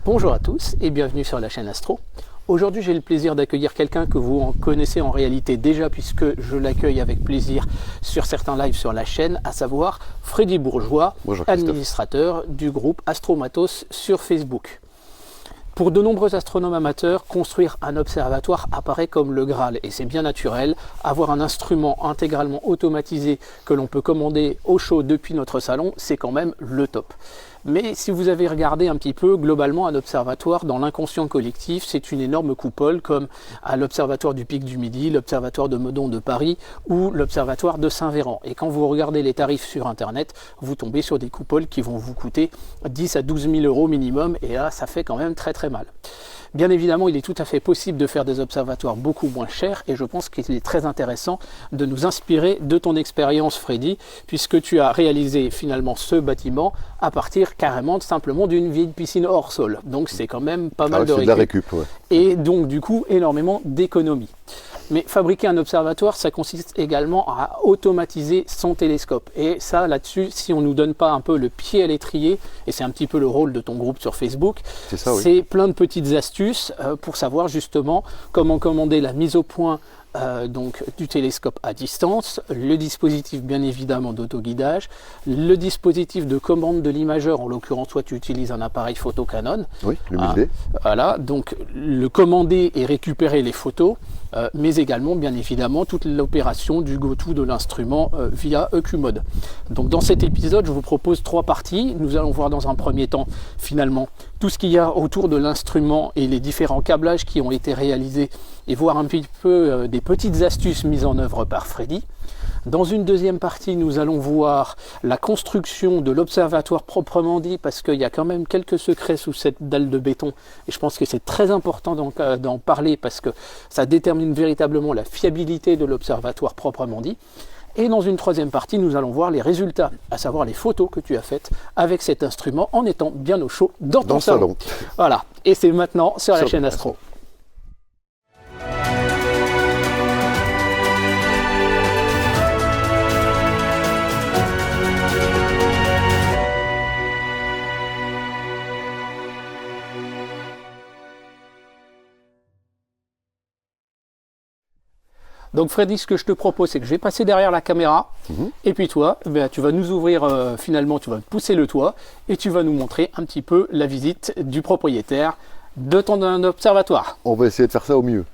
Bonjour à tous et bienvenue sur la chaîne Astro. Aujourd'hui j'ai le plaisir d'accueillir quelqu'un que vous connaissez en réalité déjà puisque je l'accueille avec plaisir sur certains lives sur la chaîne, à savoir Freddy Bourgeois, administrateur du groupe Astromatos sur Facebook. Pour de nombreux astronomes amateurs, construire un observatoire apparaît comme le Graal et c'est bien naturel. Avoir un instrument intégralement automatisé que l'on peut commander au chaud depuis notre salon, c'est quand même le top. Mais si vous avez regardé un petit peu, globalement, un observatoire dans l'inconscient collectif, c'est une énorme coupole comme à l'observatoire du Pic du Midi, l'observatoire de Meudon de Paris ou l'observatoire de Saint-Véran. Et quand vous regardez les tarifs sur Internet, vous tombez sur des coupoles qui vont vous coûter 10 à 12 000 euros minimum. Et là, ça fait quand même très très mal. Bien évidemment, il est tout à fait possible de faire des observatoires beaucoup moins chers et je pense qu'il est très intéressant de nous inspirer de ton expérience, Freddy, puisque tu as réalisé finalement ce bâtiment à partir carrément simplement d'une vieille piscine hors sol. Donc c'est quand même pas mal de récup. Ouais. Et donc du coup, énormément d'économies. Mais fabriquer un observatoire, ça consiste également à automatiser son télescope. Et ça, là-dessus, si on ne nous donne pas un peu le pied à l'étrier, et c'est un petit peu le rôle de ton groupe sur Facebook, c'est plein de petites astuces pour savoir justement comment commander la mise au point donc du télescope à distance, le dispositif bien évidemment d'autoguidage, le dispositif de commande de l'imageur, en l'occurrence toi tu utilises un appareil photo Canon. Oui, le 1000D. Voilà, donc le commander et récupérer les photos, mais également bien évidemment toute l'opération du go-to de l'instrument via EQMOD. Donc dans cet épisode je vous propose 3 parties. Nous allons voir dans un premier temps finalement tout ce qu'il y a autour de l'instrument et les différents câblages qui ont été réalisés et voir un petit peu des petites astuces mises en œuvre par Freddy. Dans une deuxième partie, nous allons voir la construction de l'observatoire proprement dit, parce qu'il y a quand même quelques secrets sous cette dalle de béton. Et je pense que c'est très important d'en parler, parce que ça détermine véritablement la fiabilité de l'observatoire proprement dit. Et dans une troisième partie, nous allons voir les résultats, à savoir les photos que tu as faites avec cet instrument en étant bien au chaud dans ton salon. Voilà, et c'est maintenant sur la chaîne Astro. Donc Freddy, ce que je te propose, c'est que je vais passer derrière la caméra, et puis toi, tu vas nous ouvrir, finalement, tu vas pousser le toit, et tu vas nous montrer un petit peu la visite du propriétaire de ton observatoire. On va essayer de faire ça au mieux.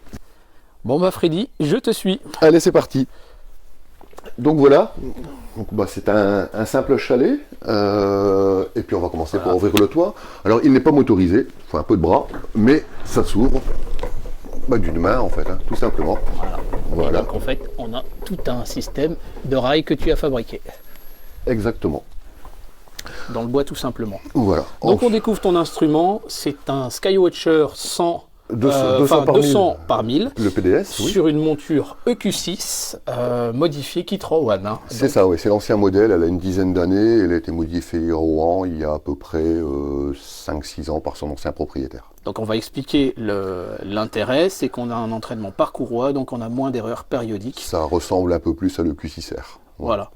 Bon bah Freddy, je te suis. Allez, c'est parti. Donc voilà, c'est un simple chalet, et puis on va commencer par ouvrir le toit. Alors il n'est pas motorisé, il faut un peu de bras, mais ça s'ouvre. D'une main en fait, tout simplement. Voilà. Et donc en fait, on a tout un système de rails que tu as fabriqué. Exactement. Dans le bois tout simplement. Voilà. Donc on découvre ton instrument, c'est un Skywatcher 200 par 1000. Le PDS, sur une monture EQ6 modifiée Kitro One. C'est ça, oui. C'est l'ancien modèle, elle a une dizaine d'années. Elle a été modifiée à Rouen il y a à peu près 5-6 ans par son ancien propriétaire. Donc on va expliquer l'intérêt, c'est qu'on a un entraînement par courroie, donc on a moins d'erreurs périodiques. Ça ressemble un peu plus à l'EQ6R. Voilà.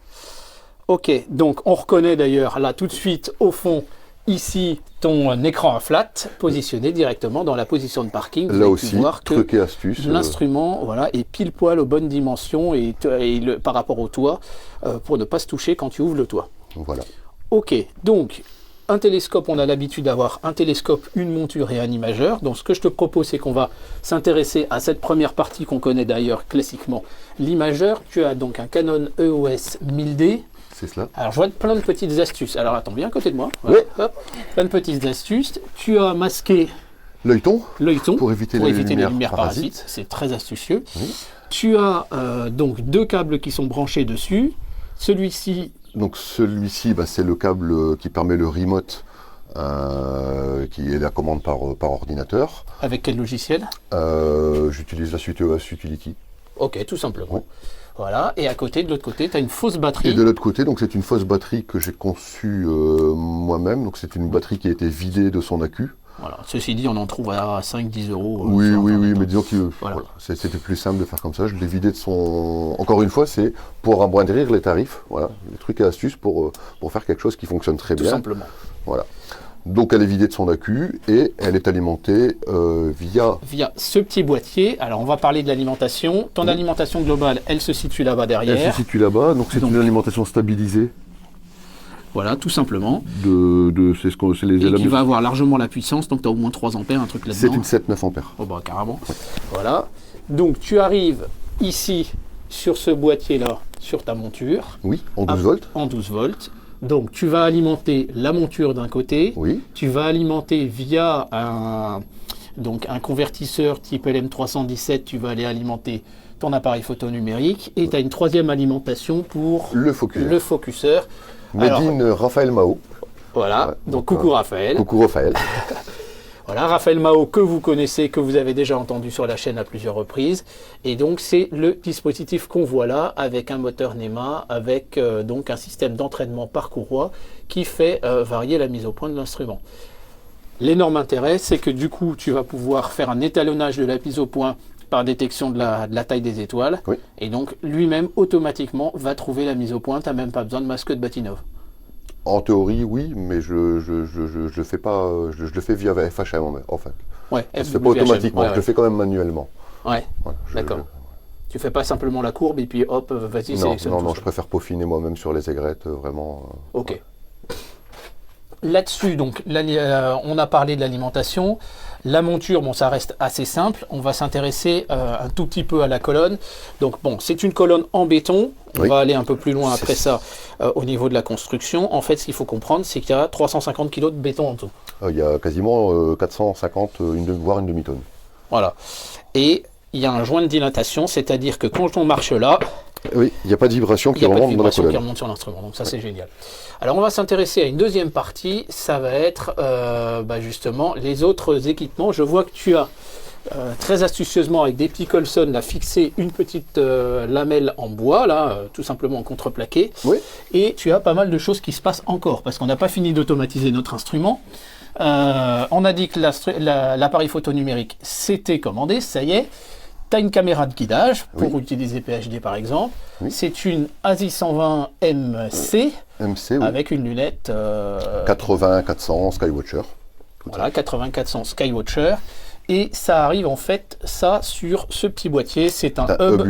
Ok, donc on reconnaît d'ailleurs là tout de suite au fond, ici, ton écran à flat positionné directement dans la position de parking. Là aussi, truc et astuce. L'instrument est pile poil aux bonnes dimensions et par rapport au toit pour ne pas se toucher quand tu ouvres le toit. Voilà. Ok, donc un télescope, on a l'habitude d'avoir un télescope, une monture et un imageur. Donc ce que je te propose, c'est qu'on va s'intéresser à cette première partie qu'on connaît d'ailleurs classiquement, l'imageur. Tu as donc un Canon EOS 1000D. C'est cela. Alors je vois plein de petites astuces. Alors attends, viens à côté de moi. Voilà. Oui. Hop. Plein de petites astuces. Tu as masqué l'œilleton pour éviter les lumières parasites. C'est très astucieux. Oui. Tu as donc 2 câbles qui sont branchés dessus. Celui-ci, c'est le câble qui permet le remote, qui est la commande par ordinateur. Avec quel logiciel? J'utilise la suite EOS Utility. Ok, tout simplement. Oui. Voilà, et à côté, de l'autre côté, tu as une fausse batterie. Et de l'autre côté, donc c'est une fausse batterie que j'ai conçue moi-même. Donc c'est une batterie qui a été vidée de son accu. Voilà. Ceci dit, on en trouve à 5-10 euros. Oui, mais disons que c'était plus simple de faire comme ça. Je l'ai vidé de son... Encore une fois, c'est pour amoindrir les tarifs. Voilà, les trucs et astuces pour faire quelque chose qui fonctionne très bien. Tout simplement. Voilà. Donc elle est vidée de son accu et elle est alimentée via ce petit boîtier. Alors on va parler de l'alimentation. Ton alimentation globale, elle se situe là-bas derrière. Elle se situe là-bas, donc c'est une alimentation stabilisée. Voilà, tout simplement. C'est les et qui va avoir largement la puissance, donc tu as au moins 3 ampères, un truc là-dedans. C'est une 7-9 ampères. Oh bah carrément. Ouais. Voilà. Donc tu arrives ici sur ce boîtier-là, sur ta monture. Oui, en 12 volts. En 12 volts. Donc tu vas alimenter la monture d'un côté. Oui. Tu vas alimenter via un convertisseur type LM317, tu vas aller alimenter ton appareil photo numérique. Et tu as une troisième alimentation pour le focuseur. Made in Raphaël Mao. Voilà, ouais, donc coucou Raphaël. Coucou Raphaël. Voilà, Raphaël Mao que vous connaissez, que vous avez déjà entendu sur la chaîne à plusieurs reprises. Et donc c'est le dispositif qu'on voit là avec un moteur NEMA, avec donc un système d'entraînement par courroie qui fait varier la mise au point de l'instrument. L'énorme intérêt, c'est que du coup tu vas pouvoir faire un étalonnage de la mise au point par détection de la taille des étoiles. Oui. Et donc lui-même automatiquement va trouver la mise au point, tu n'as même pas besoin de masque de Bahtinov. En théorie, oui, mais je le fais pas, je le fais via FHM en fait. Ouais, je ne le fais pas automatiquement, je le fais quand même manuellement. Ouais, d'accord. Tu fais pas simplement la courbe et puis hop, vas-y, sélectionne. Non, je préfère peaufiner moi-même sur les aigrettes, vraiment. Ok. Ouais. Là-dessus, donc, on a parlé de l'alimentation. La monture, bon, ça reste assez simple. On va s'intéresser un tout petit peu à la colonne. Donc, bon, c'est une colonne en béton. On va aller un peu plus loin après ça au niveau de la construction. En fait, ce qu'il faut comprendre, c'est qu'il y a 350 kg de béton en dessous. Il y a quasiment 450, voire une demi-tonne. Voilà. Et il y a un joint de dilatation, c'est-à-dire que quand on marche là, oui, il n'y a pas de vibration qui remonte dans la colonne. Qui remonte sur l'instrument, donc ça c'est génial. Alors on va s'intéresser à une deuxième partie, ça va être justement les autres équipements. Je vois que tu as très astucieusement avec des petits Colson là, fixé une petite lamelle en bois, là, tout simplement en contreplaqué. Oui. Et tu as pas mal de choses qui se passent encore, parce qu'on n'a pas fini d'automatiser notre instrument. On a dit que l'appareil photo numérique s'était commandé, ça y est. Tu as une caméra de guidage pour utiliser PHD par exemple. Oui. C'est une ASI 120 MC, avec une lunette 80-400 Skywatcher. Voilà, 80-400 Skywatcher. Et ça arrive en fait, ça, sur ce petit boîtier. C'est un hub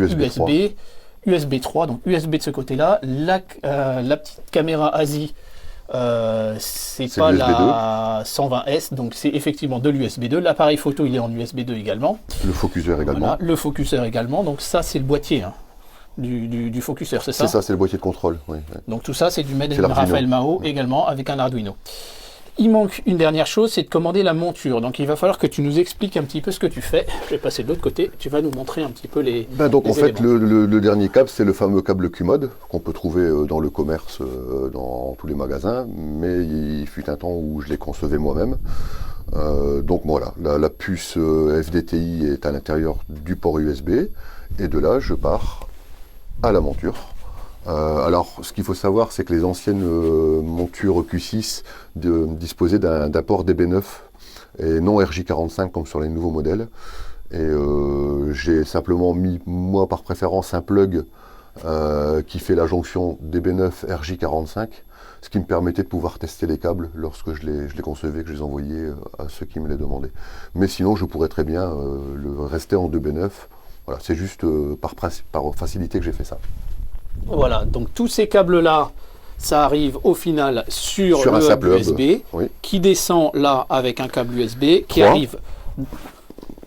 USB 3, donc USB de ce côté-là. La petite caméra ASI, c'est pas la 120S, donc c'est effectivement de l'USB 2. L'appareil photo, il est en USB 2 également. Le focuseur également. Voilà, le focuseur également. Donc ça, c'est le boîtier du focuseur, c'est ça? C'est ça, c'est le boîtier de contrôle. Oui. Donc tout ça, c'est du Made in Raphaël Mao également avec un Arduino. Il manque une dernière chose, c'est de commander la monture. Donc il va falloir que tu nous expliques un petit peu ce que tu fais. Je vais passer de l'autre côté, tu vas nous montrer un petit peu les donc en fait, le dernier câble, c'est le fameux câble Qmode qu'on peut trouver dans le commerce, dans tous les magasins. Mais il fut un temps où je l'ai concevais moi-même. Donc voilà, la puce FDTI est à l'intérieur du port USB. Et de là, je pars à la monture. Alors, ce qu'il faut savoir, c'est que les anciennes montures Q6 disposaient d'un port DB9 et non RJ45 comme sur les nouveaux modèles. Et j'ai simplement mis, moi par préférence, un plug qui fait la jonction DB9 RJ45, ce qui me permettait de pouvoir tester les câbles lorsque je les concevais, que je les envoyais à ceux qui me les demandaient. Mais sinon, je pourrais très bien rester en DB9. Voilà, c'est juste par facilité que j'ai fait ça. Voilà, donc tous ces câbles-là, ça arrive au final sur un hub USB, oui. Qui descend là avec un câble USB, qui arrive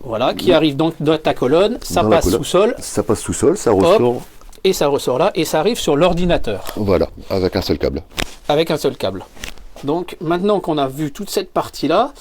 dans ta colonne, ça passe sous sol. Ça passe sous sol, ça ressort. Et ça ressort là, et ça arrive sur l'ordinateur. Voilà, avec un seul câble. Avec un seul câble. Donc maintenant qu'on a vu toute cette partie-là,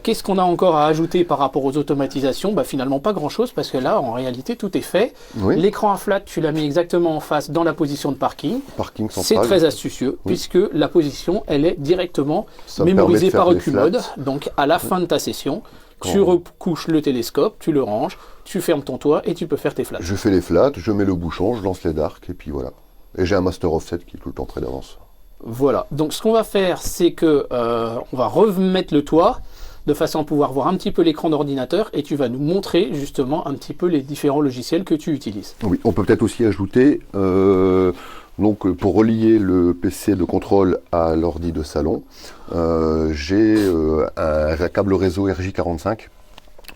qu'est-ce qu'on a encore à ajouter par rapport aux automatisations? Finalement pas grand-chose, parce que là en réalité tout est fait. Oui. L'écran à flat, tu l'as mis exactement en face dans la position de parking. Parking central. C'est très astucieux, puisque la position elle est directement mémorisée par Qmode. Donc à la fin de ta session, tu recouches le télescope, tu le ranges, tu fermes ton toit et tu peux faire tes flats. Je fais les flats, je mets le bouchon, je lance les darks et puis voilà. Et j'ai un master offset qui est tout le temps très d'avance. Voilà, donc ce qu'on va faire, c'est que on va remettre le toit de façon à pouvoir voir un petit peu l'écran d'ordinateur et tu vas nous montrer justement un petit peu les différents logiciels que tu utilises. Oui, on peut peut-être aussi ajouter Donc pour relier le PC de contrôle à l'ordi de salon, j'ai un câble réseau RJ45.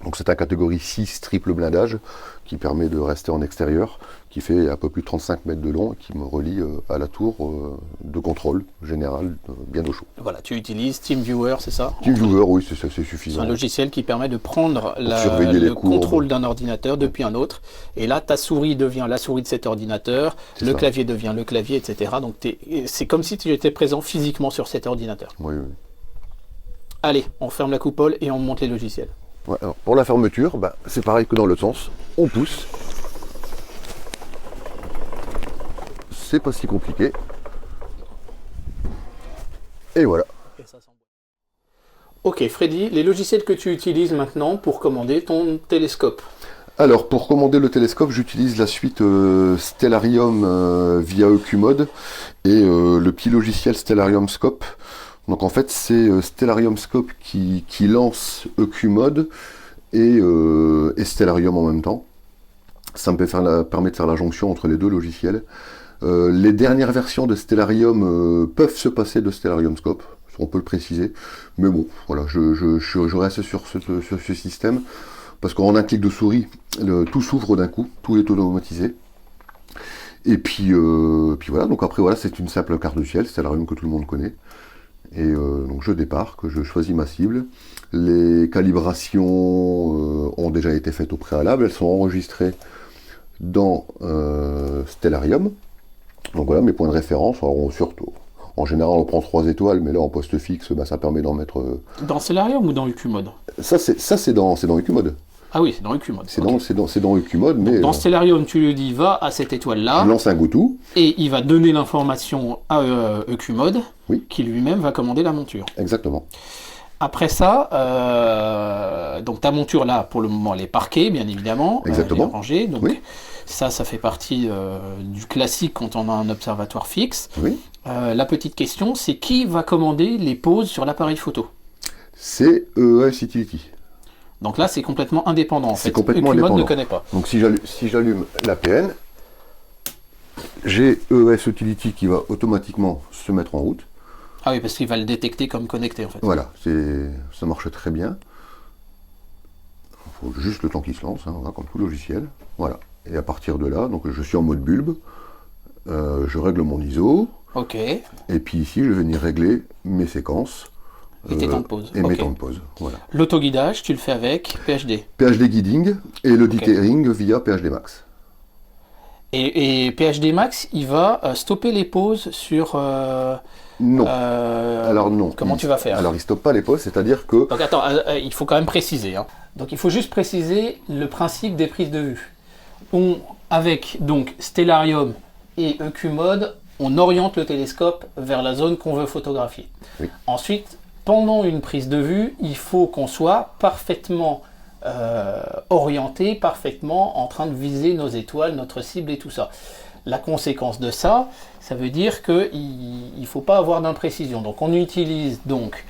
Donc c'est un catégorie 6 triple blindage qui permet de rester en extérieur, qui fait un peu plus de 35 mètres de long et qui me relie à la tour de contrôle général bien au chaud. Voilà, tu utilises TeamViewer, c'est ça? TeamViewer, oui, c'est C'est suffisant. un logiciel qui permet de prendre surveiller les le courbes. contrôle d'un ordinateur depuis un autre. Et là, ta souris devient la souris de cet ordinateur, C'est le ça. clavier devient le clavier, etc. Donc c'est comme si tu étais présent physiquement sur cet ordinateur. Oui, oui. Allez, on ferme la coupole et on monte les logiciels. Ouais, alors, pour la fermeture, c'est pareil que dans l'autre sens. On pousse. C'est pas si compliqué. Et voilà. Ok, Freddy, les logiciels que tu utilises maintenant pour commander ton télescope. Alors, pour commander le télescope, j'utilise la suite Stellarium via EQMode et le petit logiciel Stellarium Scope. Donc en fait, c'est Stellarium Scope qui lance EQMode et Stellarium en même temps. Ça me permet de faire la jonction entre les deux logiciels. Les dernières versions de Stellarium peuvent se passer de Stellarium Scope, on peut le préciser. Mais bon, voilà, je reste sur ce système. Parce qu'en un clic de souris, tout s'ouvre d'un coup, tout est automatisé. Et puis voilà, donc après voilà, c'est une simple carte du ciel, Stellarium que tout le monde connaît. Et donc je débarque, je choisis ma cible. Les calibrations ont déjà été faites au préalable, elles sont enregistrées dans Stellarium. Donc voilà mes points de référence. Alors surtout, en général on prend 3 étoiles, mais là en poste fixe, ça permet d'en mettre. Dans Stellarium ou dans EQMode? Ça c'est dans EQMode. Ah oui, c'est dans EQMode. C'est Ok. dans EQMode, mais Dans Stellarium, tu lui dis va à cette étoile-là. je lance un GoTo. Et il va donner l'information à EQMode, Oui. qui lui-même va commander la monture. Exactement. Après ça, donc ta monture là, pour le moment, elle est parquée, bien évidemment. Exactement. Elle est rangée. Donc Oui. ça fait partie du classique quand on a un observatoire fixe. Oui. La petite question, c'est qui va commander les poses sur l'appareil photo? C'est EES Utility. Donc là, c'est complètement indépendant. En C'est fait. complètement EQMode indépendant. ne connaît pas. Donc si j'allume l'APN, j'ai EES Utility qui va automatiquement se mettre en route. Ah oui, parce qu'il va le détecter comme connecté en fait. Voilà, ça marche très bien. Il faut juste le temps qu'il se lance, hein, voilà, comme tout logiciel. Voilà. Et à partir de là, donc je suis en mode bulbe, je règle mon ISO, Ok. et puis ici je vais venir régler mes séquences. Et tes temps de pause. Et Ok. mes temps de pause. Voilà. L'autoguidage, tu le fais avec PHD. PHD Guiding et le Ok. dithering via PHD Max. Et PHD Max, il va stopper les pauses sur... Non. Alors non. Comment tu vas faire? Alors il stoppe pas les pauses, c'est-à-dire que Donc attends, il faut quand même préciser. Hein. Donc il faut juste préciser le principe des prises de vue. Avec donc Stellarium et EQMode, on oriente le télescope vers la zone qu'on veut photographier. Oui. Ensuite, pendant une prise de vue, il faut qu'on soit parfaitement orienté, parfaitement en train de viser nos étoiles, notre cible et tout ça. La conséquence de ça, ça veut dire qu'il ne faut pas avoir d'imprécision. Donc on utilise donc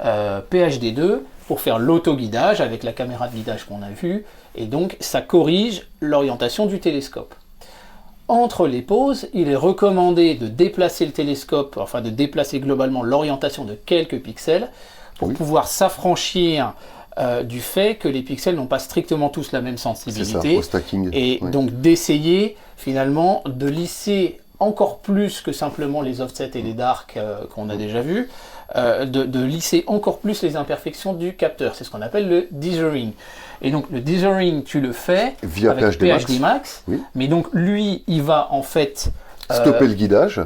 PHD2 pour faire l'autoguidage avec la caméra de guidage qu'on a vue, et donc ça corrige l'orientation du télescope. Entre les poses, il est recommandé de déplacer le télescope, enfin de déplacer globalement l'orientation de quelques pixels pour pouvoir s'affranchir du fait que les pixels n'ont pas strictement tous la même c'est ça, sensibilité, au stacking. et Ouais. donc d'essayer finalement de lisser encore plus que simplement les offsets et les darks qu'on a déjà vus, de lisser encore plus les imperfections du capteur. C'est ce qu'on appelle le dithering. Et donc le dithering, tu le fais Via avec PHD PHD Max, Oui. mais donc lui, il va en fait Stopper le guidage,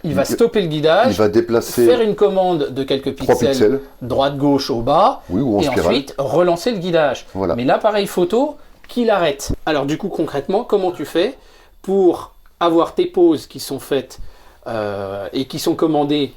il va stopper le guidage, il va déplacer faire une commande de quelques 3 pixels, pixels, droite-gauche au bas, oui, ou en et spirale. ensuite relancer le guidage. Voilà. Mais l'appareil photo, qu'il arrête. Alors du coup, concrètement, comment tu fais pour avoir tes poses qui sont faites et qui sont commandées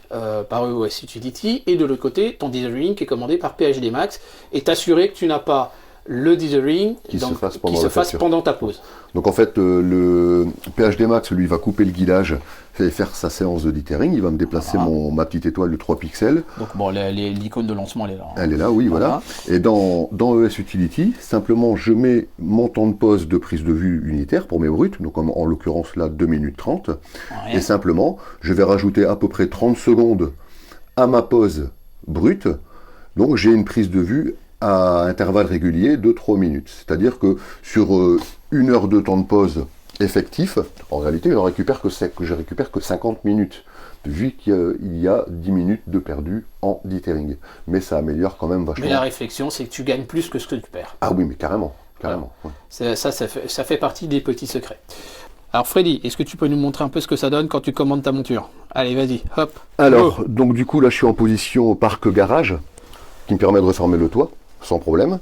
par EOS Utility, et de l'autre côté, ton dithering qui est commandé par PHD Max, et t'assurer que tu n'as pas le dithering qui donc, se fasse qui se fasse pendant ta pause. Donc en fait, le PhD Max, lui, va couper le guidage et faire sa séance de dithering. Il va me déplacer ma petite étoile de 3 pixels. Donc bon, l'icône de lancement, elle est là. Hein. Elle est là, oui, voilà. Et dans ES Utility, simplement, je mets mon temps de pause de prise de vue unitaire pour mes brutes, donc en l'occurrence là, 2 minutes 30. Et simplement, je vais rajouter à peu près 30 secondes à ma pause brute. Donc j'ai une prise de vue à intervalles réguliers de 3 minutes. C'est-à-dire que sur 1 heure de temps de pause effectif, en réalité, je récupère que 50 minutes, vu qu'il y a 10 minutes de perdu en dithering. Mais ça améliore quand même vachement. Mais la réflexion, c'est que tu gagnes plus que ce que tu perds. Ah oui, mais carrément. Voilà. Ouais. Ça fait partie des petits secrets. Alors Freddy, est-ce que tu peux nous montrer un peu ce que ça donne quand tu commandes ta monture? Allez, vas-y, hop. Alors, donc du coup, là, je suis en position parc garage, qui me permet de refermer le toit, sans problème.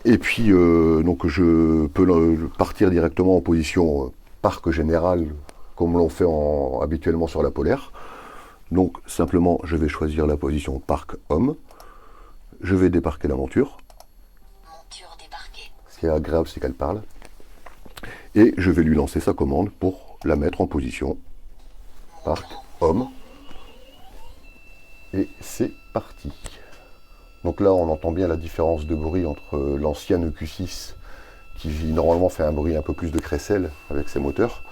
Et puis, donc, je peux partir directement en position parc général, comme l'on fait habituellement sur la polaire. Donc, simplement, je vais choisir la position parc homme. Je vais débarquer la monture. Monture débarquée. Ce qui est agréable, c'est qu'elle parle. Et je vais lui lancer sa commande pour la mettre en position parc homme. Et c'est parti. Donc là, on entend bien la différence de bruit entre l'ancienne EQ6 qui normalement fait un bruit un peu plus de crécelle avec ses moteurs.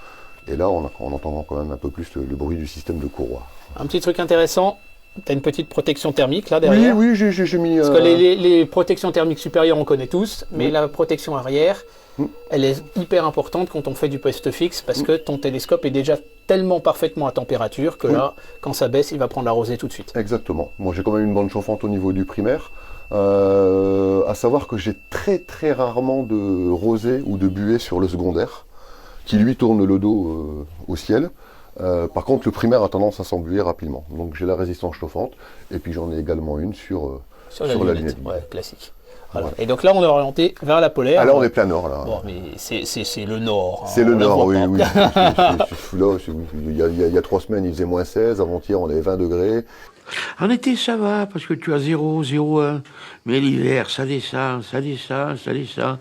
Et là, on entend quand même un peu plus le bruit du système de courroie. Un petit truc intéressant, tu as une petite protection thermique là derrière. Oui, j'ai mis... Parce que les protections thermiques supérieures, on connaît tous, mais la protection arrière, elle est hyper importante quand on fait du poste fixe parce que ton télescope est déjà tellement parfaitement à température que là, quand ça baisse, il va prendre la rosée tout de suite. Exactement. Moi, j'ai quand même une bande chauffante au niveau du primaire. À savoir que j'ai très rarement de rosée ou de buée sur le secondaire, qui lui tourne le dos au ciel. Par contre, le primaire a tendance à s'embuer rapidement. Donc j'ai la résistance chauffante, et puis j'en ai également une sur la lunette. Ouais, classique. Voilà. Et donc là, on est orienté vers la polaire. Ah là, on est plein nord, là. Bon, mais c'est le nord. Hein, c'est le nord, oui. Il y a 3 semaines, il faisait moins 16. Avant-hier, on avait 20 degrés. En été, ça va, parce que tu as 0, 0,1. Mais l'hiver, ça descend, ça descend, ça descend.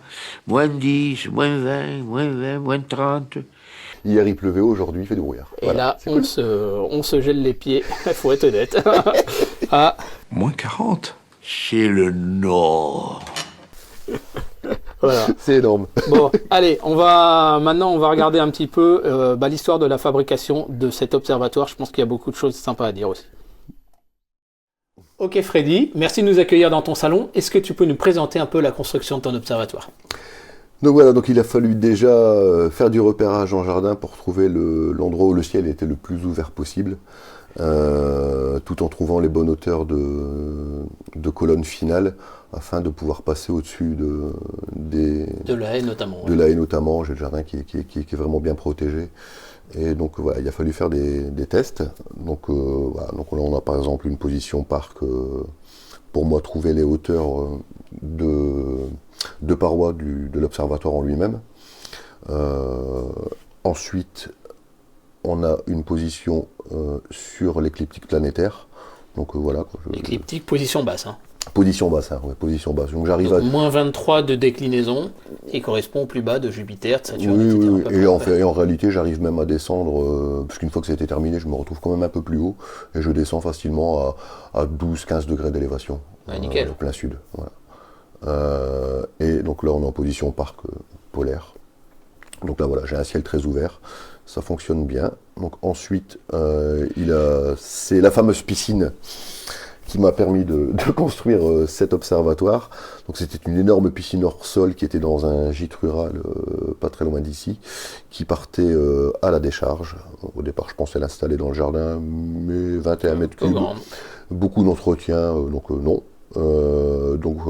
Moins 10, moins 20, moins 30. Hier, il pleuvait, aujourd'hui, il fait du brouillard. Et voilà, là, on se gèle les pieds, il faut être honnête. Ah. Moins 40. C'est le nord. Voilà. C'est énorme. Bon, allez, maintenant on va regarder un petit peu l'histoire de la fabrication de cet observatoire. Je pense qu'il y a beaucoup de choses sympas à dire aussi. Ok Freddy, merci de nous accueillir dans ton salon. Est-ce que tu peux nous présenter un peu la construction de ton observatoire? Donc voilà, donc il a fallu déjà faire du repérage en jardin pour trouver l'endroit où le ciel était le plus ouvert possible, tout en trouvant les bonnes hauteurs de colonnes finales afin de pouvoir passer au-dessus de la haie notamment. De la haie notamment, j'ai le jardin qui est vraiment bien protégé. Et donc voilà, il a fallu faire des tests. Donc, voilà, donc là on a par exemple une position parc pour moi trouver les hauteurs de parois de l'observatoire en lui-même. Ensuite, on a une position sur l'écliptique planétaire. Donc voilà. Écliptique, position basse. Hein. Position basse, hein, ouais, position basse. Donc j'arrive à... moins 23 de déclinaison, qui correspond au plus bas de Jupiter, de Saturne, oui, etc. Et en réalité, j'arrive même à descendre, parce qu'une fois que ça a été terminé, je me retrouve quand même un peu plus haut, et je descends facilement à 12-15 degrés d'élévation. Nickel. Plein sud. Voilà. Et donc là, on est en position parc polaire. Donc là, voilà, j'ai un ciel très ouvert. Ça fonctionne bien. Donc ensuite, c'est la fameuse piscine qui m'a permis de construire cet observatoire. Donc c'était une énorme piscine hors sol qui était dans un gîte rural pas très loin d'ici, qui partait à la décharge. Au départ, je pensais l'installer dans le jardin, mais 21 mètres cubes, beaucoup d'entretien, donc non. Donc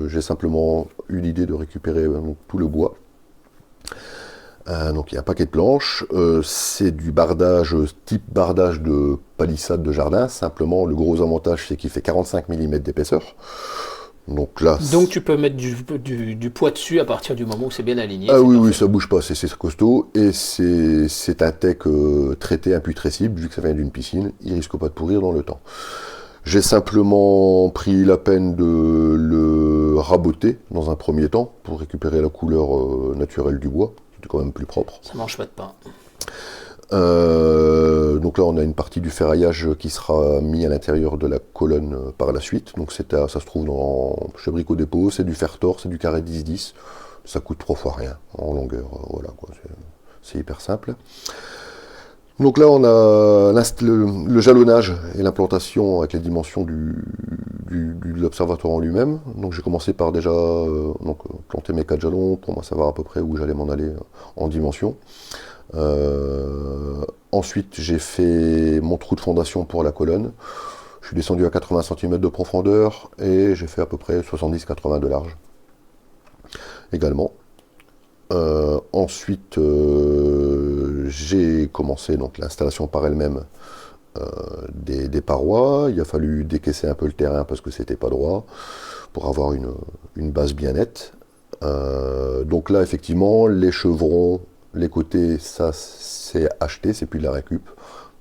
j'ai simplement eu l'idée de récupérer tout le bois. Donc il y a un paquet de planches, c'est du bardage, type bardage de palissade de jardin, simplement le gros avantage c'est qu'il fait 45 mm d'épaisseur. Donc tu peux mettre du poids dessus à partir du moment où c'est bien aligné. Ah oui, ça bouge pas, c'est costaud, et c'est un tech traité imputrescible, vu que ça vient d'une piscine, il risque pas de pourrir dans le temps. J'ai simplement pris la peine de le raboter dans un premier temps pour récupérer la couleur naturelle du bois, qui était quand même plus propre. Ça mange pas de pain. Donc là, on a une partie du ferraillage qui sera mis à l'intérieur de la colonne par la suite. Donc ça se trouve chez Brico Dépôt, c'est du fer tort, c'est du carré 10-10. Ça coûte 3 fois rien en longueur. Voilà, quoi. C'est hyper simple. Donc là, on a le jalonnage et l'implantation avec les dimensions de l'observatoire en lui-même. Donc j'ai commencé par déjà planter mes 4 jalons pour moi savoir à peu près où j'allais m'en aller en dimension. Ensuite, j'ai fait mon trou de fondation pour la colonne. Je suis descendu à 80 cm de profondeur et j'ai fait à peu près 70-80 de large également. Ensuite, j'ai commencé donc l'installation par elle-même des parois. Il a fallu décaisser un peu le terrain parce que c'était pas droit pour avoir une base bien nette. Donc là, effectivement, les chevrons, les côtés, ça c'est acheté, c'est plus de la récup.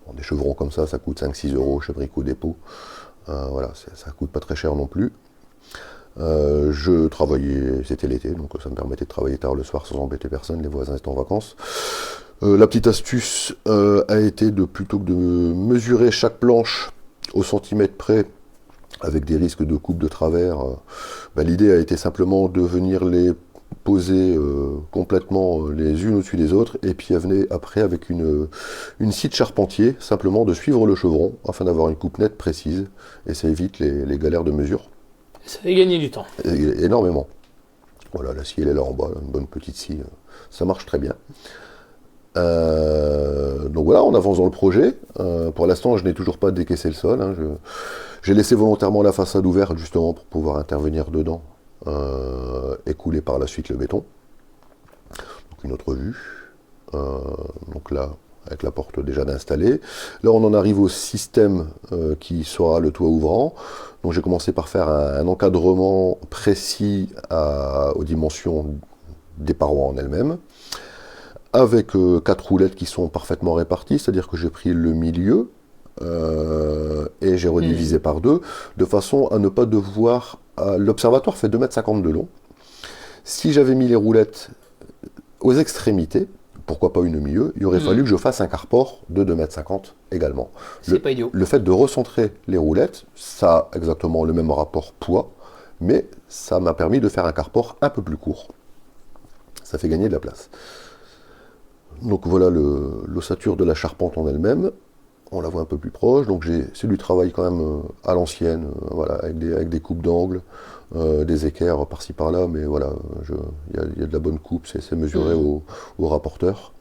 Bon, des chevrons comme ça coûte 5-6 € chez Brico Dépôt. Voilà, ça coûte pas très cher non plus. Je travaillais, c'était l'été, donc ça me permettait de travailler tard le soir sans embêter personne, les voisins étaient en vacances. La petite astuce a été plutôt que de mesurer chaque planche au centimètre près, avec des risques de coupe de travers, l'idée a été simplement de venir les poser complètement les unes au-dessus des autres, et puis venir après avec une scie de charpentier, simplement de suivre le chevron, afin d'avoir une coupe nette précise, et ça évite les galères de mesure. Ça fait gagner du temps. Énormément. Voilà, la scie elle est là en bas, une bonne petite scie, ça marche très bien. Donc voilà, on avance dans le projet. Pour l'instant, je n'ai toujours pas décaissé le sol. J'ai laissé volontairement la façade ouverte justement pour pouvoir intervenir dedans et couler par la suite le béton. Donc une autre vue. Donc là, avec la porte déjà d'installer. Là, on en arrive au système qui sera le toit ouvrant. Donc j'ai commencé par faire un encadrement précis aux dimensions des parois en elles-mêmes, avec 4 roulettes qui sont parfaitement réparties, c'est-à-dire que j'ai pris le milieu et j'ai redivisé par 2, de façon à ne pas devoir... L'observatoire fait 2,50 m de long. Si j'avais mis les roulettes aux extrémités, pourquoi pas une au milieu, il aurait fallu que je fasse un carport de 2,50 m également. C'est pas idiot. Le fait de recentrer les roulettes, ça a exactement le même rapport poids, mais ça m'a permis de faire un carport un peu plus court. Ça fait gagner de la place. Donc voilà l'ossature de la charpente en elle-même. On la voit un peu plus proche. Donc c'est du travail quand même à l'ancienne, voilà, avec des coupes d'angle, des équerres par-ci par-là, mais voilà, il y a de la bonne coupe, c'est mesuré au rapporteur.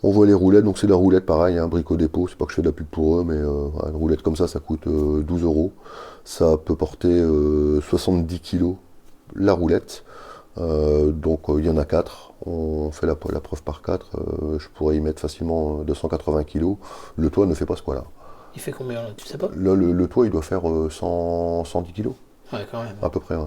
On voit les roulettes, donc c'est de la roulette pareil, un Brico Dépôt, c'est pas que je fais de la pub pour eux, mais une roulette comme ça coûte 12 €. Ça peut porter 70 kg la roulette. Donc il y en a 4, on fait la preuve par 4, je pourrais y mettre facilement 280 kg. Le toit ne fait pas ce poids-là. Il fait combien là, tu sais pas? Là, le toit il doit faire 110 kg. Ouais, quand même. À peu près, ouais.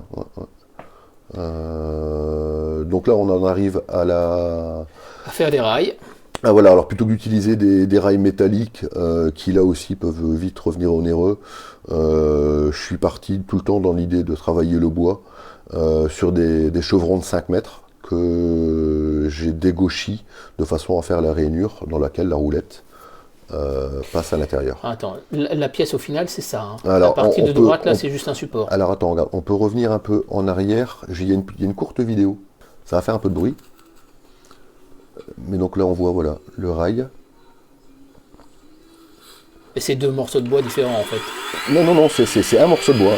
Donc là on en arrive à faire des rails. Ah voilà, alors plutôt que d'utiliser des rails métalliques qui là aussi peuvent vite revenir onéreux, je suis parti tout le temps dans l'idée de travailler le bois sur des chevrons de 5 mètres que j'ai dégauchis de façon à faire la rainure dans laquelle la roulette passe à l'intérieur. Attends, la pièce au final c'est ça. Hein. Alors, la partie de droite là c'est juste un support. Alors attends, regarde, on peut revenir un peu en arrière. Il y a une courte vidéo. Ça va faire un peu de bruit. Mais donc là on voit voilà le rail. Et c'est 2 morceaux de bois différents en fait. Non, c'est un morceau de bois.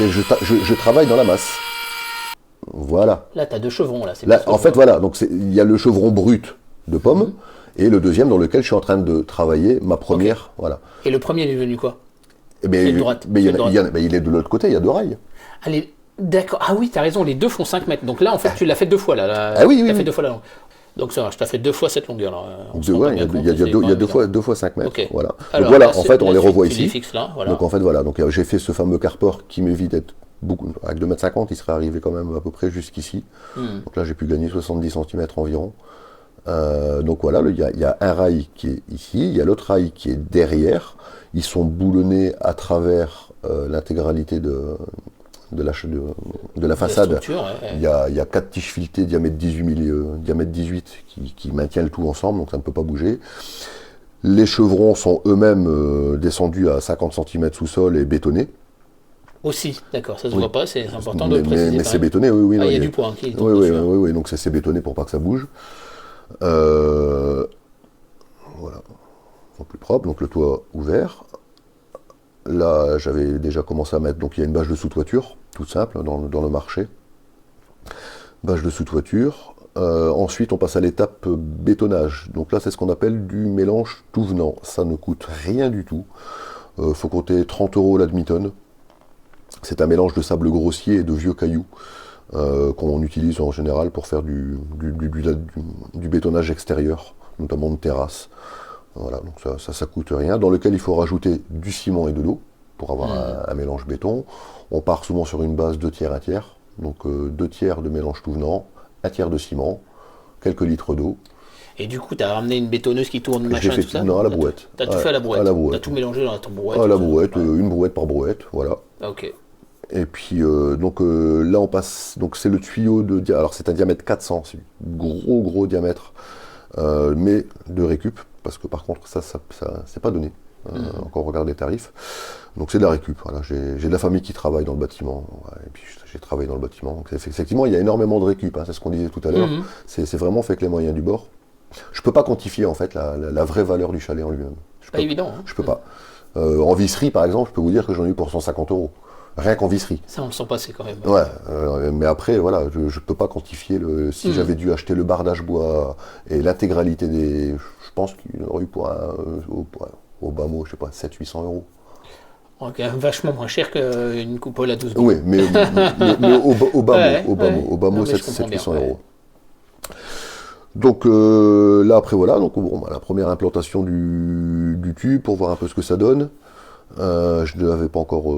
Je travaille dans la masse. Voilà. Là tu as 2 chevrons là. Là en fait voilà, donc il y a le chevron brut de pomme et le deuxième dans lequel je suis en train de travailler ma première. Okay. Voilà. Et le premier il est venu quoi? Il est de l'autre côté, il y a 2 rails. Allez. D'accord. Ah oui, tu as raison, les 2 font 5 mètres. Donc là, en fait, tu l'as fait 2 fois. Là. Ah oui, tu as fait 2 fois la longueur. Donc ça va, je t'ai fait 2 fois cette longueur. Il y a 2 fois 5 mètres. Okay. Voilà. Alors, donc voilà, là, en fait, on les revoit ici. Fixes, là, voilà. Donc en fait, voilà. Donc j'ai fait ce fameux carport qui m'évite d'être beaucoup. Avec 2,50 m, il serait arrivé quand même à peu près jusqu'ici. Donc là, j'ai pu gagner 70 cm environ. Donc voilà, il y a un rail qui est ici, il y a l'autre rail qui est derrière. Ils sont boulonnés à travers l'intégralité de la façade. structure, ouais. Il y a 4 tiges filetées diamètre 18 qui maintiennent le tout ensemble, donc ça ne peut pas bouger. Les chevrons sont eux-mêmes descendus à 50 cm sous-sol et bétonnés. Aussi, d'accord, ça se Oui. voit pas, c'est important de le préciser. Mais quand c'est même. bétonné, oui. Ah, non, il y a du poids qui tombe Oui, oui, dessus, hein. oui, donc c'est bétonné pour pas que ça bouge. Voilà. Ils sont plus propres, donc le toit ouvert. Là, j'avais déjà commencé à mettre, donc il y a une bâche de sous-toiture, toute simple, dans le marché. Bâche de sous-toiture. Ensuite, on passe à l'étape bétonnage. Donc là, c'est ce qu'on appelle du mélange tout venant. Ça ne coûte rien du tout. Faut compter 30 € la demi-tonne. C'est un mélange de sable grossier et de vieux cailloux qu'on utilise en général pour faire du bétonnage extérieur, notamment de terrasse. Voilà, donc ça coûte rien. Dans lequel il faut rajouter du ciment et de l'eau pour avoir un mélange béton. On part souvent sur une base 2 tiers, 1 tiers. Donc 2 tiers de mélange tout venant, 1 tiers de ciment, quelques litres d'eau. Et du coup, tu as ramené une bétonneuse qui tourne, Je machin, l'ai fait tout ça? non, à la brouette. Tu as tout fait à la brouette? À la brouette. Tu as tout mélangé dans ton brouette? À la tout ça. brouette, Ouais. une brouette par brouette, voilà. Ah, ok. Et puis là on passe, donc c'est le tuyau alors c'est un diamètre 400, c'est gros diamètre, mais de récup, parce que par contre ça c'est pas donné, encore on regarde les tarifs, donc c'est de la récup, voilà. J'ai de la famille qui travaille dans le bâtiment, ouais, et puis j'ai travaillé dans le bâtiment, donc effectivement il y a énormément de récup, hein, c'est ce qu'on disait tout à l'heure, c'est vraiment fait avec les moyens du bord. Je peux pas quantifier en fait la vraie valeur du chalet en lui-même. Pas évident. Hein. Je peux pas. En visserie par exemple, je peux vous dire que j'en ai eu pour 150 €. Rien qu'en visserie. Ça, on le sent passer quand même. Ouais, mais après, voilà, je peux pas quantifier si j'avais dû acheter le bardage bois et l'intégralité des. Je pense qu'il aurait eu pour au bas mot, je sais pas, 700-800 €. Donc, vachement moins cher qu'une coupole à 12 000. Oui, mais au bas Ouais, mot, au bas mot, Non, mais je comprends 700-800 bien, €. Donc là, après, voilà, donc bon, la première implantation du tube pour voir un peu ce que ça donne. Je ne l'avais pas encore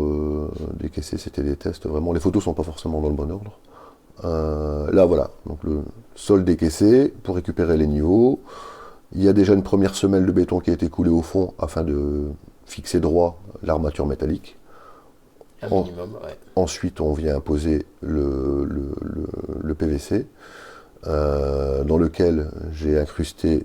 décaissé, c'était des tests vraiment. Les photos sont pas forcément dans le bon ordre. Là voilà, donc le sol décaissé pour récupérer les niveaux. Il y a déjà une première semelle de béton qui a été coulée au fond afin de fixer droit l'armature métallique. Un minimum, ouais. Ensuite, on vient poser le PVC dans lequel j'ai incrusté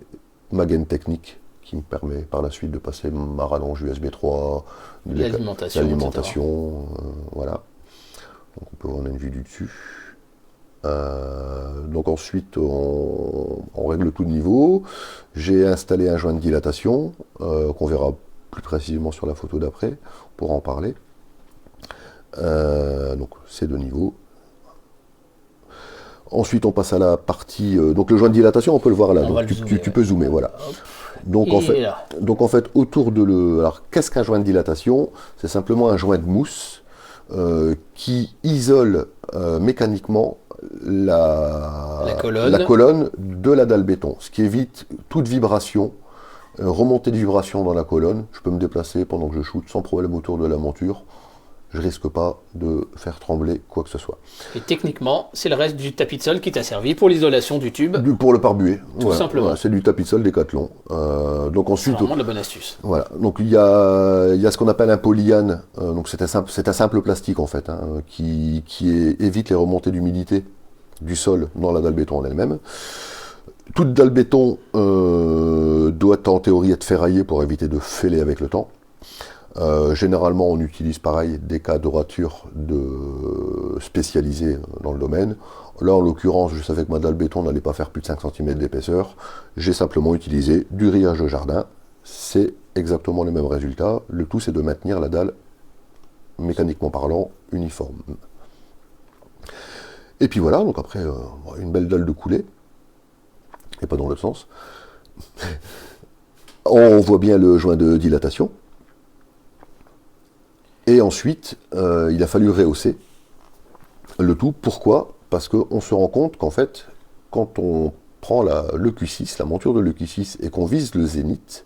ma gaine technique qui me permet par la suite de passer ma rallonge USB 3, l'alimentation, voilà. Donc on peut voir une vue du dessus. Donc ensuite on règle tout de niveau. J'ai installé un joint de dilatation qu'on verra plus précisément sur la photo d'après, on pourra en parler. Donc c'est de niveau. Ensuite on passe à la partie, donc le joint de dilatation on peut le voir là, donc tu peux zoomer, voilà. Donc en fait, autour de alors qu'est-ce qu'un joint de dilatation? C'est simplement un joint de mousse qui isole mécaniquement la colonne de la dalle béton, ce qui évite toute vibration, remontée de vibration dans la colonne. Je peux me déplacer pendant que je shoote sans problème autour de la monture. Je risque pas de faire trembler quoi que ce soit. Et techniquement, c'est le reste du tapis de sol qui t'a servi pour l'isolation du tube. Pour le pare-buée. Tout simplement. Ouais, c'est du tapis de sol Décathlon. Donc ensuite, c'est vraiment de la bonne astuce. Voilà. Donc il y a ce qu'on appelle un polyane. Donc c'est un simple plastique en fait, hein, qui évite les remontées d'humidité du sol dans la dalle béton en elle-même. Toute dalle béton doit en théorie être ferraillée pour éviter de fêler avec le temps. Généralement, on utilise pareil des cadoratures spécialisées dans le domaine. Là, en l'occurrence, je savais que ma dalle béton n'allait pas faire plus de 5 cm d'épaisseur. J'ai simplement utilisé du grillage de jardin. C'est exactement les mêmes résultats. Le tout, c'est de maintenir la dalle, mécaniquement parlant, uniforme. Et puis voilà, donc après, une belle dalle de coulée. Et pas dans l'autre sens. On voit bien le joint de dilatation. Et ensuite, il a fallu rehausser le tout. Pourquoi? Parce qu'on se rend compte qu'en fait, quand on prend le Q6, la monture de l'EQ6, et qu'on vise le zénith,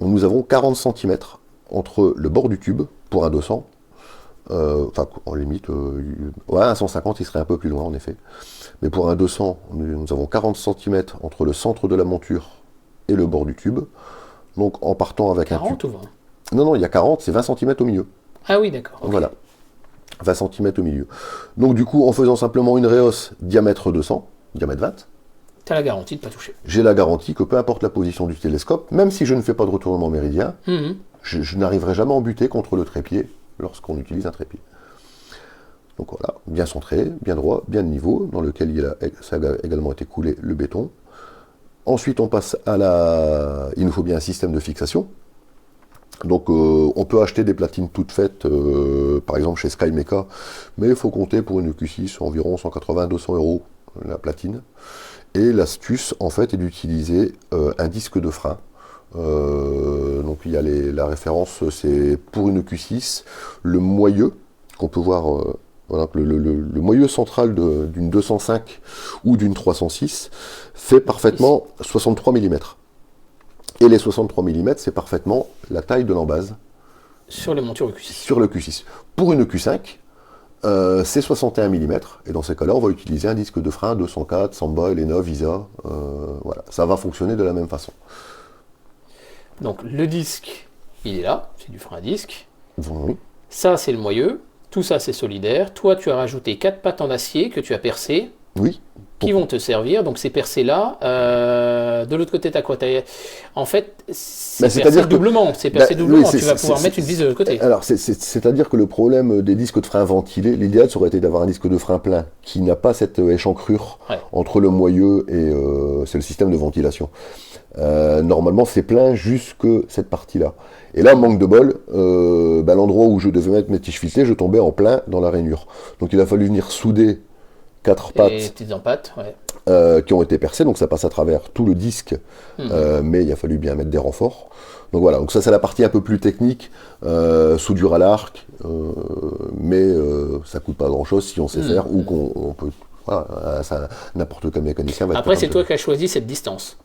nous avons 40 cm entre le bord du tube, pour un 200, enfin, en limite, un 150, il serait un peu plus loin, en effet. Mais pour un 200, nous avons 40 cm entre le centre de la monture et le bord du tube. Donc, en partant avec 40 un tube... ou 20? Non, il y a 40, c'est 20 cm au milieu. Ah oui, d'accord. Okay. Voilà. 20 cm au milieu. Donc du coup, en faisant simplement une réhausse diamètre 200, diamètre 20, Tu as la garantie de ne pas toucher. j'ai la garantie que peu importe la position du télescope, même si je ne fais pas de retournement méridien, Mhm. je n'arriverai jamais à en buter contre le trépied lorsqu'on utilise un trépied. Donc voilà, bien centré, bien droit, bien de niveau, dans lequel ça a également été coulé le béton. Ensuite, on passe il nous faut bien un système de fixation. Donc on peut acheter des platines toutes faites, par exemple chez SkyMecha, mais il faut compter pour une Q6 environ 180-200 € la platine. Et l'astuce en fait est d'utiliser un disque de frein. Donc il y a la référence, c'est pour une Q6, le moyeu qu'on peut voir, voilà, le moyeu central d'une 205 ou d'une 306 fait parfaitement 63 mm. Et les 63 mm, c'est parfaitement la taille de l'embase Sur les montures Q6. sur le Q6. Pour une Q5, c'est 61 mm. Et dans ces cas-là, on va utiliser un disque de frein 204, Samba, Elena, Visa. Voilà, ça va fonctionner de la même façon. Donc le disque, il est là, c'est du frein à disque. Oui. Ça, c'est le moyeu. Tout ça, c'est solidaire. Toi, tu as rajouté 4 pattes en acier que tu as percées, Oui. qui vont te servir. Donc ces percées-là, de l'autre côté, tu as quoi? En fait, c'est percé c'est-à-dire que- doublement. C'est percé oui, doublement. c'est- Tu vas c'est- pouvoir c'est- mettre une vis de l'autre côté. Alors, c'est-à-dire que le problème des disques de frein ventilés, l'idéal, ça aurait été d'avoir un disque de frein plein qui n'a pas cette échancrure Ouais. entre le moyeu et c'est le système de ventilation. Normalement, c'est plein jusque cette partie-là. Et là, manque de bol, l'endroit où je devais mettre mes tiges filetées, je tombais en plein dans la rainure. Donc, il a fallu venir souder 4 Et pattes petites empattes, ouais. qui ont été percées, donc ça passe à travers tout le disque, mais il a fallu bien mettre des renforts. Donc voilà, donc ça c'est la partie un peu plus technique, soudure à l'arc, mais ça coûte pas grand chose si on sait faire, ou qu'on peut, voilà, n'importe quel mécanicien va être Après, c'est capable toi de- qui as choisi cette distance.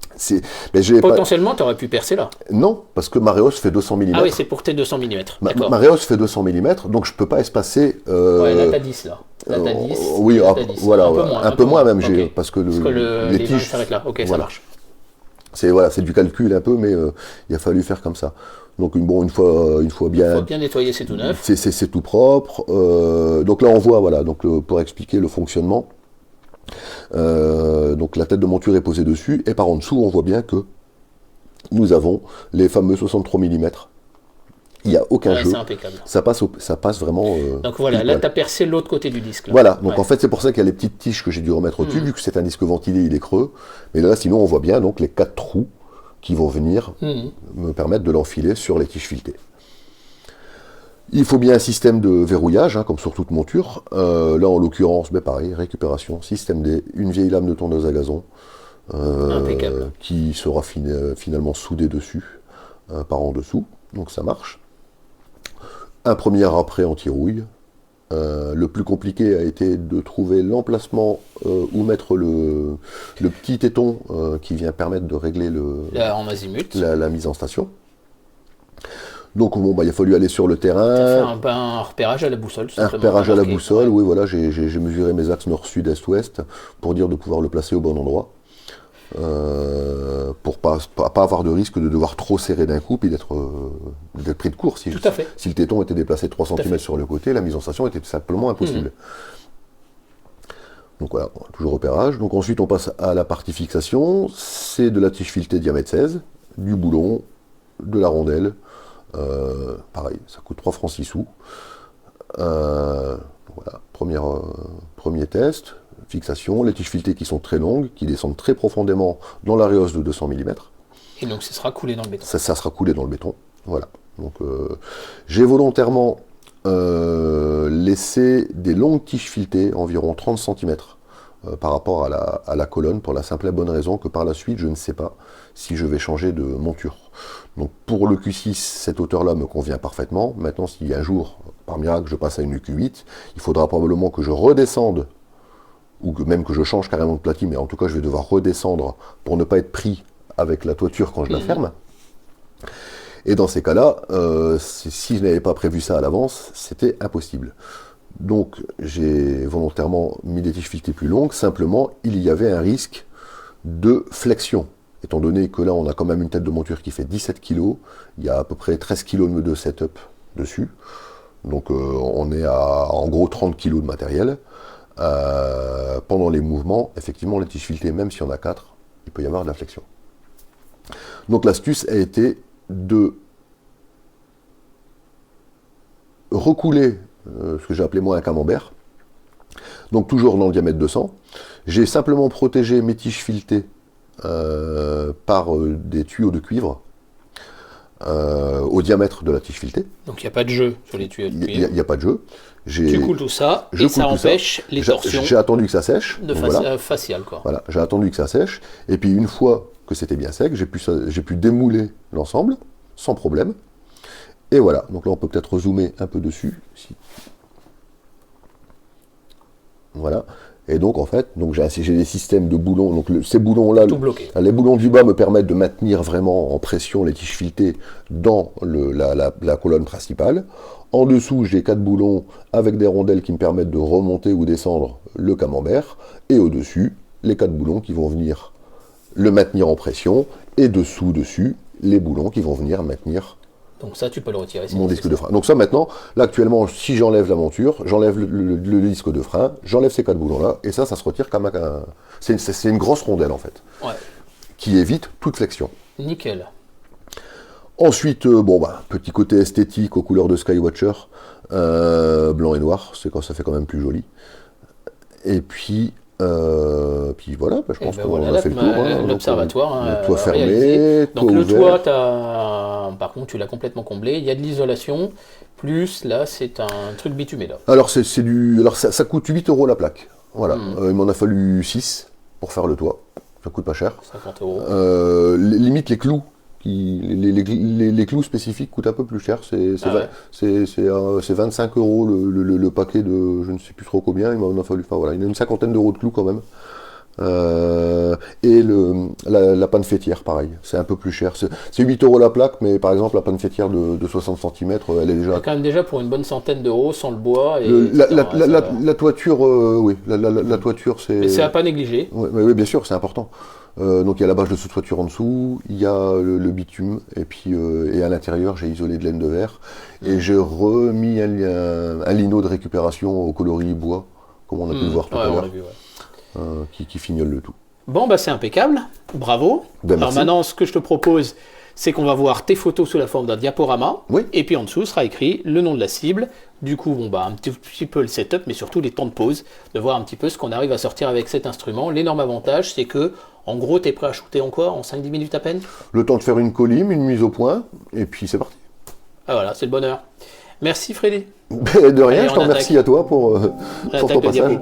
mais j'ai pas... Potentiellement, tu aurais pu percer là. Non, parce que ma réhausse fait 200 mm. Ah oui, c'est pour tes 200 mm. D'accord. Ma réhausse fait 200 mm, donc je peux pas espacer... Ouais, là, t'as 10 là. Là, t'as 10. oui, là, ah, t'as 10. voilà, un peu moins même, Ok. parce que, Parce que les les vannes tiges... s'arrêtent là. Ok, ça voilà. marche. C'est du calcul un peu, mais il a fallu faire comme ça. Donc une fois bien, Faut bien nettoyer, c'est tout neuf. c'est tout propre. Donc là on voit, voilà, donc pour expliquer le fonctionnement. Donc la tête de monture est posée dessus, et par en dessous on voit bien que nous avons les fameux 63 mm. Il n'y a aucun Ouais, jeu. c'est impeccable. Ça passe vraiment. Donc voilà, pile là, poil. tu as percé l'autre côté du disque. Là. Voilà, donc Ouais. en fait c'est pour ça qu'il y a les petites tiges que j'ai dû remettre au-dessus, vu que c'est un disque ventilé, il est creux. Mais là sinon on voit bien donc les 4 trous qui vont venir me permettre de l'enfiler sur les tiges filetées. Il faut bien un système de verrouillage, comme sur toute monture. Là en l'occurrence, pareil, récupération, système D, une vieille lame de tondeuse à gazon Impeccable. qui sera finalement soudée dessus par en dessous, donc ça marche. Un premier après anti-rouille. Le plus compliqué a été de trouver l'emplacement où mettre le petit téton qui vient permettre de régler Là, en azimut. la mise en station. Donc bon, il a fallu aller sur le T'as fait terrain, un repérage à la boussole. tout un simplement, repérage à la marqué. boussole, Ouais. oui voilà, j'ai mesuré mes axes nord, sud, est, ouest pour dire de pouvoir le placer au bon endroit. Pour pas avoir de risque de devoir trop serrer d'un coup et d'être pris de court. Tout à fait. Si le téton était déplacé 3 à fait. cm sur le côté, la mise en station était simplement impossible. Donc voilà, toujours repérage. Donc ensuite on passe à la partie fixation. C'est de la tige filetée diamètre 16, du boulon, de la rondelle. Pareil, ça coûte 3 francs 6 sous. Voilà, premier test. Fixation, les tiges filetées qui sont très longues, qui descendent très profondément dans la réhausse de 200 mm. Et donc, ce sera coulé dans le béton. Ça sera coulé dans le béton. Voilà. Donc j'ai volontairement laissé des longues tiges filetées, environ 30 cm, par rapport à la colonne, pour la simple et bonne raison que par la suite, je ne sais pas si je vais changer de monture. Donc pour le Q6, cette hauteur-là me convient parfaitement. Maintenant, si un jour, par miracle, je passe à une Q8, il faudra probablement que je redescende, ou même que je change carrément de platine, mais en tout cas, je vais devoir redescendre pour ne pas être pris avec la toiture quand je la ferme. Et dans ces cas-là, si je n'avais pas prévu ça à l'avance, c'était impossible. Donc j'ai volontairement mis des tiges filetées plus longues, simplement il y avait un risque de flexion. Étant donné que là on a quand même une tête de monture qui fait 17 kg, il y a à peu près 13 kg de setup dessus. Donc on est à en gros 30 kg de matériel. Pendant les mouvements, effectivement, les tiges filetées, même si on a 4, il peut y avoir de la flexion. Donc l'astuce a été de recouler ce que j'ai appelé moi un camembert, donc toujours dans le diamètre de 100. J'ai simplement protégé mes tiges filetées par des tuyaux de cuivre au diamètre de la tige filetée. Donc il n'y a pas de jeu sur les tuyaux de Il cuivre. n'y a pas de jeu. Tu coules tout ça et ça empêche les torsions J'ai attendu que ça sèche. de Voilà. faciales, quoi. Voilà, j'ai attendu que ça sèche, et puis une fois que c'était bien sec, j'ai pu démouler l'ensemble, sans problème. Et voilà, donc là on peut peut-être rezoomer un peu dessus. Voilà, et donc en fait, donc j'ai des systèmes de boulons, donc ces boulons-là, Tout bloqué. les boulons du bas me permettent de maintenir vraiment en pression les tiges filetées dans la colonne principale. En dessous, j'ai 4 boulons avec des rondelles qui me permettent de remonter ou descendre le camembert. Et au-dessus, les 4 boulons qui vont venir le maintenir en pression. Et dessus, les boulons qui vont venir maintenir Donc ça, tu peux le retirer. mon disque de frein. Donc ça maintenant, là actuellement, si j'enlève la monture, j'enlève le disque de frein, j'enlève ces 4 boulons-là, et ça se retire comme un... C'est une grosse rondelle en fait, Ouais, qui évite toute flexion. nickel. Ensuite, petit côté esthétique aux couleurs de Skywatcher, blanc et noir, c'est quand ça fait quand même plus joli. Et puis voilà, je pense qu'on a fait le tour. L'observatoire. Le toit fermé, réalisé. Donc toit le ouvert. toit, par contre, tu l'as complètement comblé. Il y a de l'isolation, plus là, c'est un truc bitumé là. Alors ça coûte 8 € la plaque. Voilà, il m'en a fallu 6 pour faire le toit. Ça coûte pas cher. 50 €. Limite les clous. Les clous spécifiques coûtent un peu plus cher, c'est 25 € le paquet de je ne sais plus trop combien, il m'en a fallu, enfin voilà, il y a une cinquantaine d'euros de clous quand même. Et la panne fêtière, pareil, c'est un peu plus cher, c'est 8 € la plaque, mais par exemple la panne fêtière de 60 cm, elle est déjà... Quand même déjà pour une bonne centaine d'euros sans le bois. Et La toiture, oui, la toiture c'est... Mais c'est à pas négliger. Oui, bien sûr, c'est important. Donc il y a la bâche de sous-toiture en dessous, il y a le bitume, et puis et à l'intérieur j'ai isolé de laine de verre, et j'ai remis un lino de récupération au coloris bois, comme on a pu le voir tout à l'heure, qui fignole le tout. Bon, bah c'est impeccable, bravo. Ben, Alors merci. maintenant, ce que je te propose, c'est qu'on va voir tes photos sous la forme d'un diaporama, Oui. et puis en dessous sera écrit le nom de la cible, du coup, un petit peu le setup, mais surtout les temps de pause, de voir un petit peu ce qu'on arrive à sortir avec cet instrument. L'énorme avantage, c'est que, en gros, tu es prêt à shooter encore en 5-10 minutes à peine. Le temps de faire une colline, une mise au point, et puis c'est parti. Ah voilà, c'est le bonheur. Merci Freddy. De rien, Allez, je on t'en remercie à toi pour On ton attaque le passage. diapo.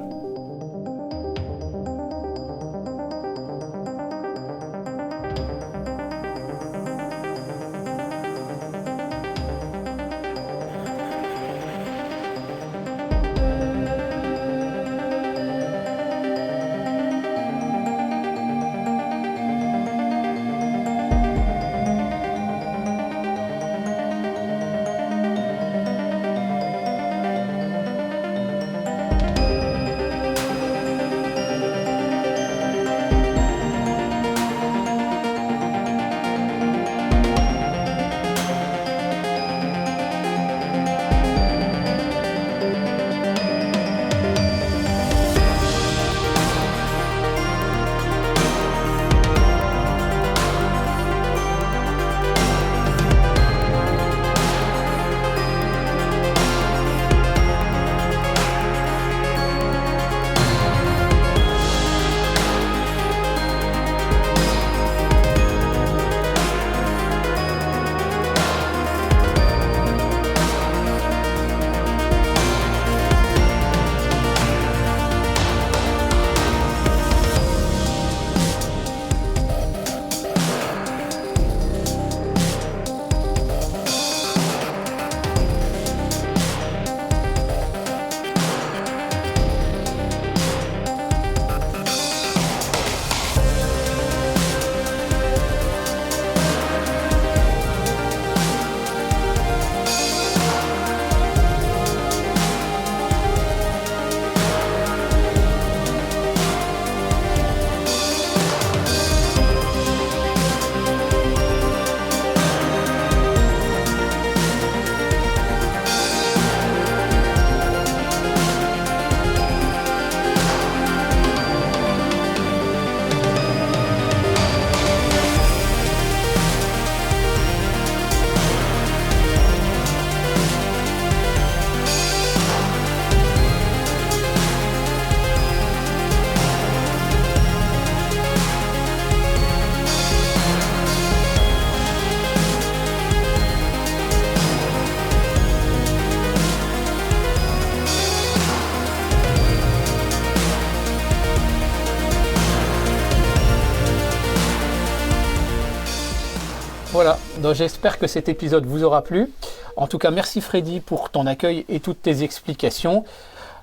Voilà, donc j'espère que cet épisode vous aura plu. En tout cas, merci Freddy pour ton accueil et toutes tes explications.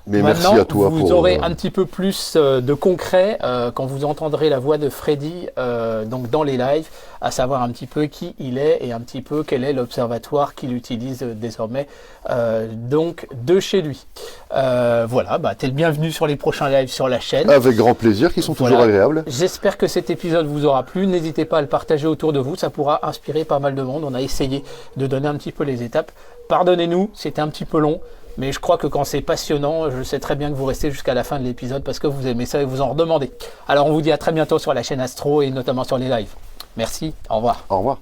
Mais Maintenant, merci à toi vous aurez un petit peu plus de concret quand vous entendrez la voix de Freddy donc dans les lives, à savoir un petit peu qui il est et un petit peu quel est l'observatoire qu'il utilise désormais donc de chez lui. Voilà, t'es le bienvenu sur les prochains lives sur la chaîne. Avec grand plaisir, qui sont toujours agréables. J'espère que cet épisode vous aura plu. N'hésitez pas à le partager autour de vous, ça pourra inspirer pas mal de monde. On a essayé de donner un petit peu les étapes. Pardonnez-nous, c'était un petit peu long. Mais je crois que quand c'est passionnant, je sais très bien que vous restez jusqu'à la fin de l'épisode parce que vous aimez ça et vous en redemandez. Alors on vous dit à très bientôt sur la chaîne Astro et notamment sur les lives. Merci, au revoir. Au revoir.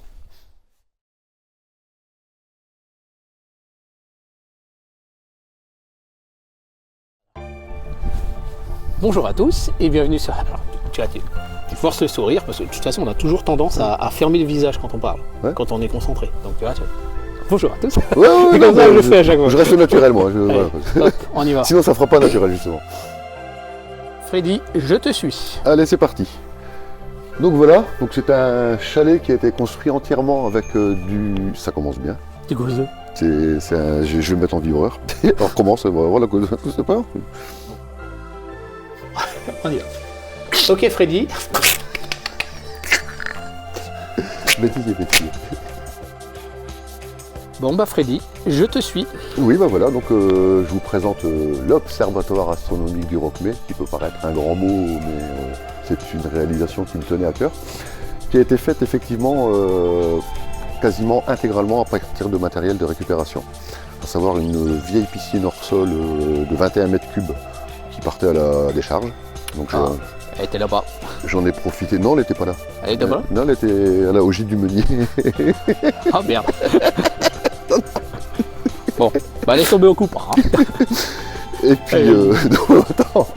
Bonjour à tous et bienvenue sur... Alors, tu forces le sourire parce que de toute façon on a toujours tendance à fermer le visage quand on parle, quand on est concentré. Donc tu vois, bonjour à tous. Ouais, comme ça, je le fais à chaque fois. Je reste naturel, moi. Voilà. Hop, on y va. Sinon, ça fera pas naturel, justement. Freddy, je te suis. Allez, c'est parti. Donc voilà, donc c'est un chalet qui a été construit entièrement avec du... Ça commence bien. Du gros œuf. Je vais me mettre en vibreur. On recommence, voilà, c'est pas... On y va. Ok Freddy. Bêtise et bêtise. Bon Freddy, je te suis. Oui, voilà, donc je vous présente l'Observatoire astronomique du Roquemet, qui peut paraître un grand mot, mais c'est une réalisation qui me tenait à cœur, qui a été faite effectivement quasiment intégralement à partir de matériel de récupération, à savoir une vieille piscine hors sol de 21 mètres cubes qui partait à la décharge. Donc elle était là-bas. J'en ai profité. Non, elle n'était pas là. Elle était là-bas? Non, elle était au gîte du Meunier. Ah merde. Bon, elle est tombée au coup. Hein. Et puis, non, attends.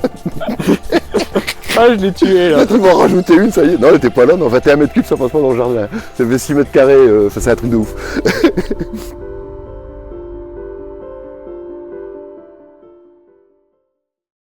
Ah, je l'ai tué là. Tu m'en rajouter une, ça y est. Non, elle était pas là. Non, 21 mètres cubes, ça passe pas dans le jardin. Ça fait 6 mètres carrés, ça c'est un truc de ouf.